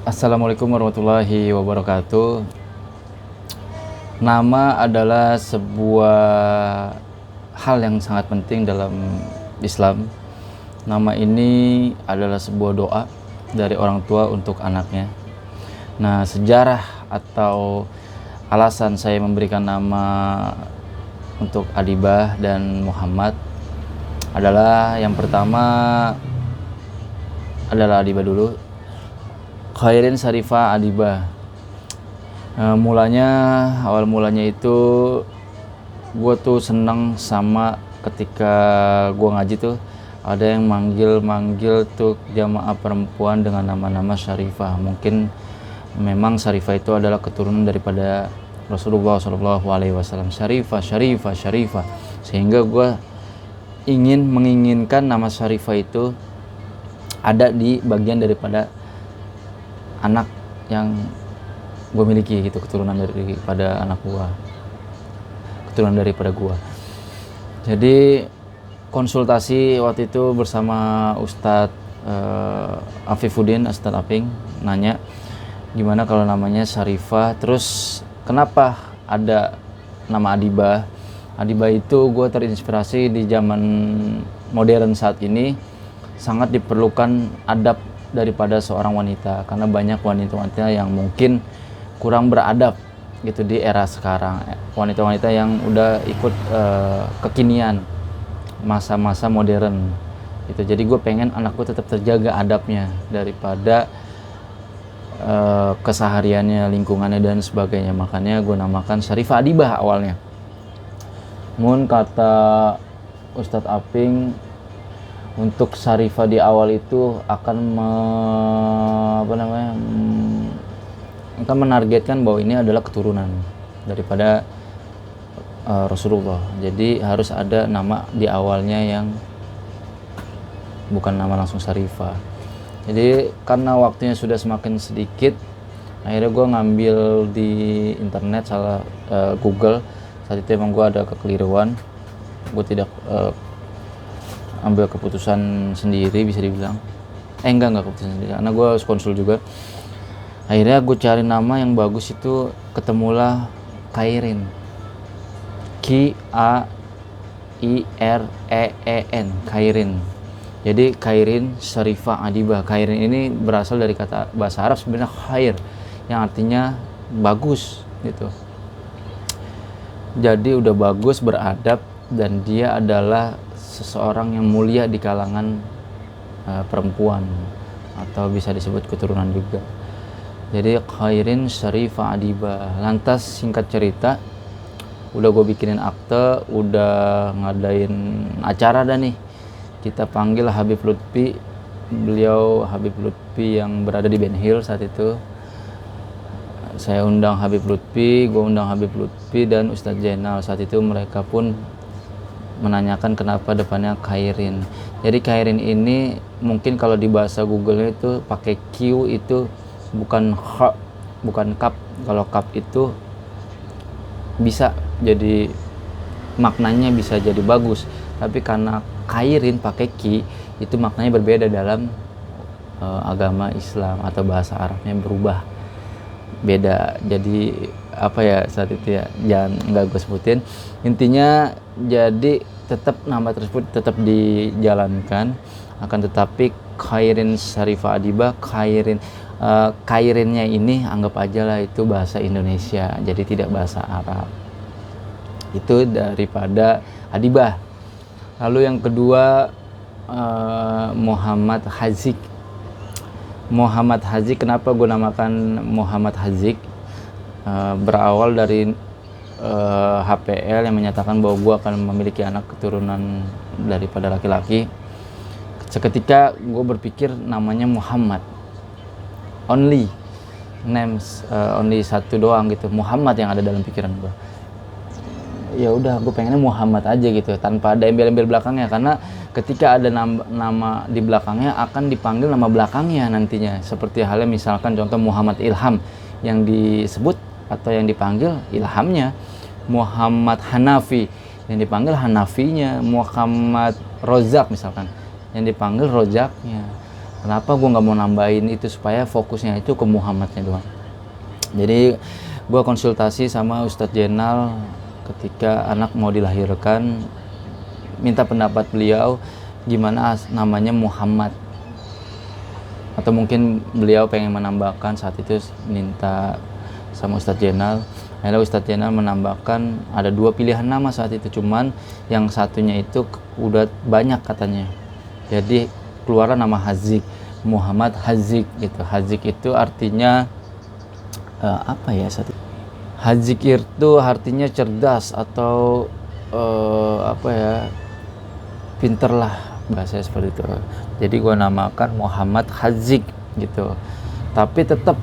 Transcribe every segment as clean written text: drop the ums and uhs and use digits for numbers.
Assalamualaikum warahmatullahi wabarakatuh. Nama adalah sebuah hal yang sangat penting dalam Islam. Nama ini adalah sebuah doa dari orang tua untuk anaknya. Nah, sejarah atau alasan saya memberikan nama untuk Adibah dan Muhammad adalah yang pertama adalah Adibah dulu. Khairin Syarifah Adibah. Awal mulanya itu gue tuh seneng sama ketika gue ngaji tuh ada yang manggil tuh jamaah perempuan dengan nama-nama Syarifah. Mungkin memang Syarifah itu adalah keturunan daripada Rasulullah SAW. Syarifah. Sehingga gue menginginkan nama Syarifah itu ada di bagian daripada anak yang gue miliki gitu, keturunan daripada anak gue, keturunan daripada gue. Jadi konsultasi waktu itu bersama Ustadz Afifuddin, Ustadz Aping, nanya gimana kalau namanya Syarifah, terus kenapa ada nama Adibah. Adibah itu gue terinspirasi di zaman modern saat ini sangat diperlukan adab daripada seorang wanita, karena banyak wanita-wanita yang mungkin kurang beradab gitu di era sekarang, wanita-wanita yang udah ikut kekinian masa-masa modern gitu. Jadi gue pengen anakku tetap terjaga adabnya daripada kesehariannya, lingkungannya dan sebagainya. Makanya gue namakan Syarifah Adibah awalnya. Mun kata Ustadz Aping, untuk Syarifah di awal itu akan menargetkan bahwa ini adalah keturunan daripada Rasulullah. Jadi harus ada nama di awalnya yang bukan nama langsung Syarifah. Jadi karena waktunya sudah semakin sedikit, akhirnya gue ngambil di internet Google. Saat itu emang gue ada kekeliruan, gue tidak ambil keputusan sendiri, bisa dibilang enggak keputusan sendiri, karena gue harus konsul juga. Akhirnya gue cari nama yang bagus, itu ketemulah Khairin, K-A-I-R-E-E-N, Khairin. Jadi Khairin Syarifah Adibah. Khairin ini berasal dari kata bahasa Arab sebenarnya khair, yang artinya bagus gitu. Jadi udah bagus, beradab, dan dia adalah seseorang yang mulia di kalangan perempuan, atau bisa disebut keturunan juga. Jadi Khairin Syarifah Adibah. Lantas singkat cerita, udah gue bikinin akte, udah ngadain acara nih. Kita panggil Habib Lutfi. Beliau Habib Lutfi yang berada di Ben Hill saat itu. Saya undang Habib Lutfi, gue undang Habib Lutfi dan Ustadz Zainal. Saat itu mereka pun menanyakan kenapa depannya Khairin. Jadi Khairin ini mungkin kalau di bahasa Google itu pakai Q, itu bukan kha, bukan kap. Kalau kap itu bisa jadi maknanya bisa jadi bagus, tapi karena Khairin pakai ki, itu maknanya berbeda dalam agama Islam, atau bahasa Arabnya berubah beda. Jadi apa ya saat itu ya, nggak gue sebutin. Intinya jadi tetap nama tersebut tetap dijalankan, akan tetapi Khairin Syarifah Adibah, Khairinnya ini anggap aja lah itu bahasa Indonesia, jadi tidak bahasa Arab. Itu daripada Adibah. Lalu yang kedua Muhammad Hazik. Muhammad Hazik, kenapa gue namakan Muhammad Hazik? Berawal dari HPL yang menyatakan bahwa gue akan memiliki anak keturunan daripada laki-laki. Seketika gue berpikir namanya Muhammad, only names, only satu doang gitu, Muhammad yang ada dalam pikiran gue. Ya udah, gue pengennya Muhammad aja gitu, tanpa ada embel-embel belakangnya, karena ketika ada nama di belakangnya akan dipanggil nama belakangnya nantinya. Seperti halnya misalkan contoh Muhammad Ilham, yang disebut atau yang dipanggil Ilhamnya. Muhammad Hanafi, yang dipanggil Hanafinya. Muhammad Rozak misalkan, yang dipanggil Rojaknya. Kenapa gue nggak mau nambahin itu, supaya fokusnya itu ke Muhammadnya doang. Jadi gue konsultasi sama Ustadz Jenal ketika anak mau dilahirkan, minta pendapat beliau gimana namanya Muhammad, atau mungkin beliau pengen menambahkan. Saat itu minta sama Ustadz Jenal, akhirnya Ustadz Jenal menambahkan ada 2 pilihan nama saat itu, cuman yang satunya itu udah banyak katanya, jadi keluar nama Hazik, Muhammad Hazik gitu. Hazik itu artinya apa ya, Hazik itu artinya cerdas atau apa ya, pinter lah, bahasanya seperti itu. Jadi gue namakan Muhammad Hazik gitu. Tapi tetap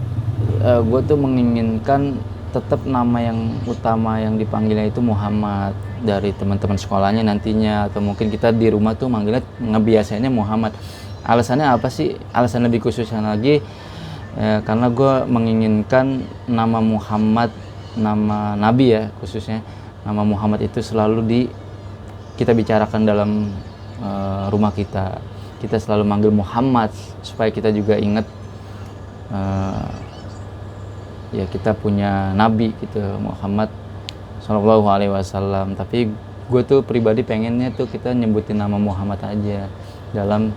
gue tuh menginginkan tetap nama yang utama yang dipanggilnya itu Muhammad dari teman-teman sekolahnya nantinya, atau mungkin kita di rumah tuh manggilnya ngebiasainnya Muhammad. Alasannya apa sih? Alasan lebih khususnya lagi karena gue menginginkan nama Muhammad, nama Nabi ya khususnya, nama Muhammad itu selalu kita bicarakan dalam rumah kita selalu manggil Muhammad, supaya kita juga ingat ya kita punya Nabi gitu, Muhammad Shallallahu Alaihi Wasallam. Tapi gue tuh pribadi pengennya tuh kita nyebutin nama Muhammad aja dalam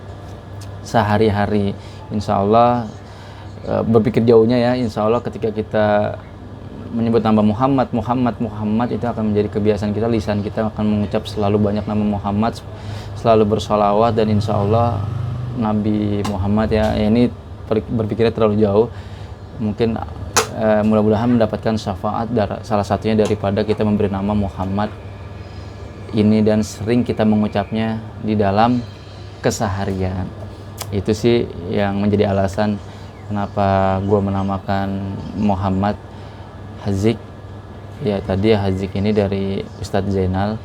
sehari-hari. Insya Allah berpikir jauhnya ya, Insya Allah ketika kita menyebut nama Muhammad itu akan menjadi kebiasaan kita, lisan kita akan mengucap selalu banyak nama Muhammad, selalu bersolawat, dan Insya Allah Nabi Muhammad ya ini berpikirnya terlalu jauh, mungkin mudah-mudahan mendapatkan syafaat salah satunya daripada kita memberi nama Muhammad ini dan sering kita mengucapnya di dalam keseharian. Itu sih yang menjadi alasan kenapa gue menamakan Muhammad Hazik. Ya tadi Hazik ini dari Ustadz Zainal,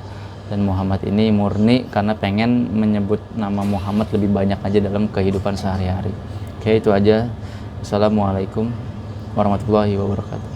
dan Muhammad ini murni karena pengen menyebut nama Muhammad lebih banyak aja dalam kehidupan sehari-hari. Oke, itu aja. Assalamualaikum warahmatullahi wabarakatuh.